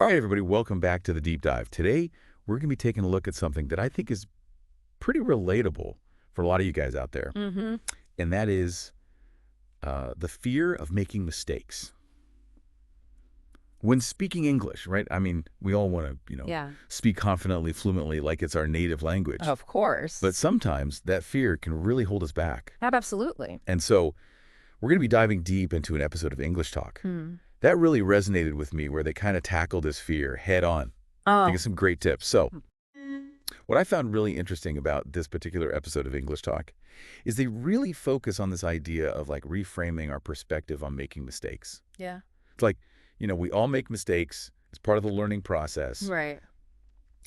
All right, everybody, welcome back to the Deep Dive. Today, we're going to be taking a look at something that I think is pretty relatable for a lot of you guys out there, and that is the fear of making mistakes. When speaking English, right? I mean, we all want to, speak confidently, fluently, like it's our native language. Of course. But sometimes that fear can really hold us back. Absolutely. And so we're going to be diving deep into an episode of English Talk. That really resonated with me, where they kind of tackled this fear head on. I think it's some great tips. So what I found really interesting about this particular episode of English Talk is they really focus on this idea of like reframing our perspective on making mistakes. Yeah. It's like, we all make mistakes. It's part of the learning process. Right.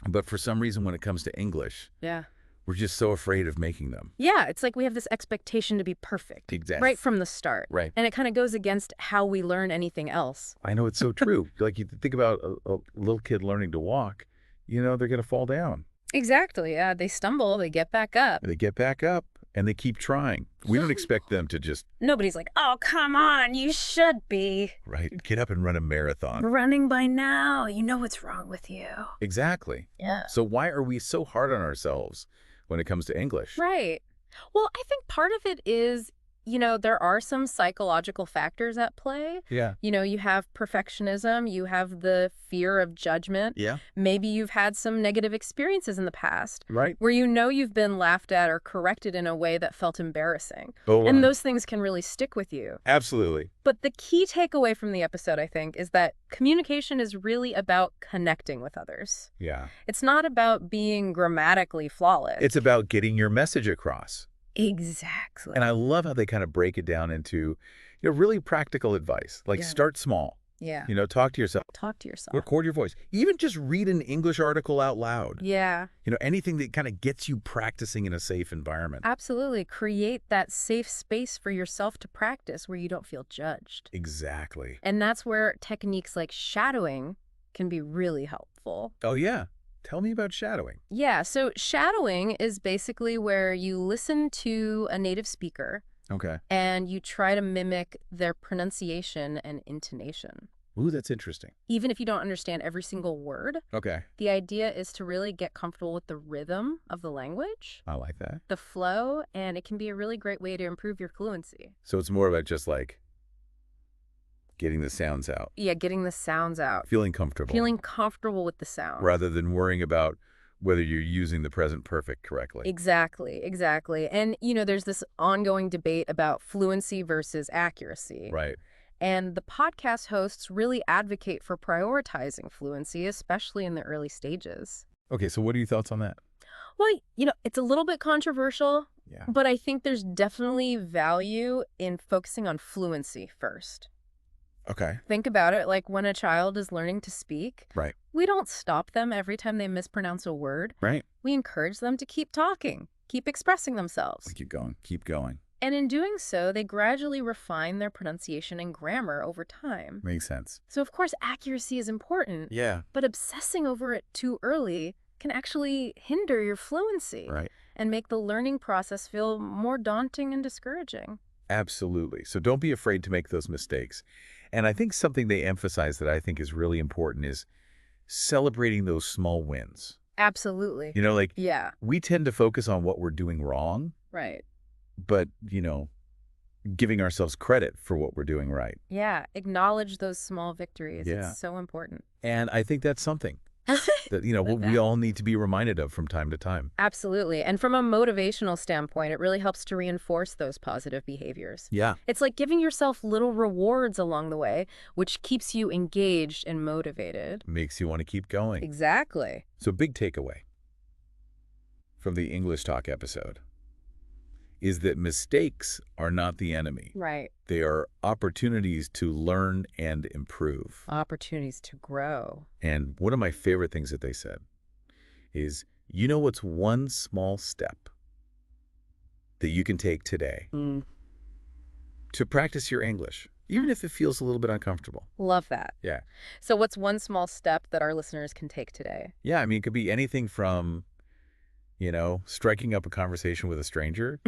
But for some reason, when it comes to English, we're just so afraid of making them. Yeah, it's like we have this expectation to be perfect. Exactly. Right from the start. Right. And it kind of goes against how we learn anything else. I know, it's so true. Like, you think about a little kid learning to walk, they're going to fall down. Exactly. Yeah, they stumble, they get back up. They get back up, and they keep trying. We don't expect them to just... Nobody's like, oh, come on, you should be. Right. Get up and run a marathon. Running by now. You know what's wrong with you. Exactly. Yeah. So why are we so hard on ourselves when it comes to English? Right. Well, I think part of it is, there are some psychological factors at play. Yeah. You have perfectionism, you have the fear of judgment. Yeah. Maybe you've had some negative experiences in the past. Right. Where you've been laughed at or corrected in a way that felt embarrassing. Hold on. And those things can really stick with you. Absolutely. But the key takeaway from the episode, I think, is that communication is really about connecting with others. Yeah. It's not about being grammatically flawless. It's about getting your message across. Exactly. And I love how they kind of break it down into, really practical advice. Like, start small. Yeah. Talk to yourself. Talk to yourself. Record your voice. Even just read an English article out loud. Yeah. Anything that kind of gets you practicing in a safe environment. Absolutely. Create that safe space for yourself to practice where you don't feel judged. Exactly. And that's where techniques like shadowing can be really helpful. Oh, yeah. Tell me about shadowing. Yeah. So shadowing is basically where you listen to a native speaker. Okay. And you try to mimic their pronunciation and intonation. Ooh, that's interesting. Even if you don't understand every single word. Okay. The idea is to really get comfortable with the rhythm of the language. I like that. The flow, and it can be a really great way to improve your fluency. So it's more about just like getting the sounds out. Yeah, getting the sounds out. Feeling comfortable. Feeling comfortable with the sound. Rather than worrying about whether you're using the present perfect correctly. Exactly, exactly. And, there's this ongoing debate about fluency versus accuracy. Right. And the podcast hosts really advocate for prioritizing fluency, especially in the early stages. Okay, so what are your thoughts on that? Well, it's a little bit controversial, but I think there's definitely value in focusing on fluency first. Okay. Think about it, like when a child is learning to speak, right. We don't stop them every time they mispronounce a word. Right. We encourage them to keep talking, keep expressing themselves. Keep going, keep going. And in doing so, they gradually refine their pronunciation and grammar over time. Makes sense. So, of course, accuracy is important. Yeah. But obsessing over it too early can actually hinder your fluency. Right. And make the learning process feel more daunting and discouraging. Absolutely. So don't be afraid to make those mistakes. And I think something they emphasize that I think is really important is celebrating those small wins. Absolutely. Yeah. We tend to focus on what we're doing wrong. Right. But, giving ourselves credit for what we're doing right. Yeah. Acknowledge those small victories. Yeah. It's so important. And I think that's something that, we all need to be reminded of from time to time. Absolutely. And from a motivational standpoint, it really helps to reinforce those positive behaviors. Yeah. It's like giving yourself little rewards along the way, which keeps you engaged and motivated. Makes you want to keep going. Exactly. So big takeaway from the English Talk episode is that mistakes are not the enemy. Right. They are opportunities to learn and improve. Opportunities to grow. And one of my favorite things that they said is, what's one small step that you can take today to practice your English, even if it feels a little bit uncomfortable? Love that. Yeah. So what's one small step that our listeners can take today? Yeah, it could be anything from striking up a conversation with a stranger,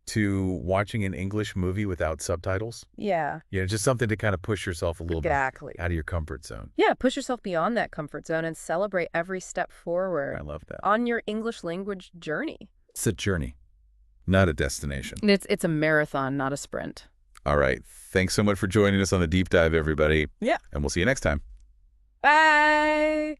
to watching an English movie without subtitles. Yeah. Just something to kind of push yourself a little bit out of your comfort zone. Yeah, push yourself beyond that comfort zone and celebrate every step forward. I love that. On your English language journey. It's a journey, not a destination. It's a marathon, not a sprint. All right. Thanks so much for joining us on the deep dive, everybody. Yeah. And we'll see you next time. Bye.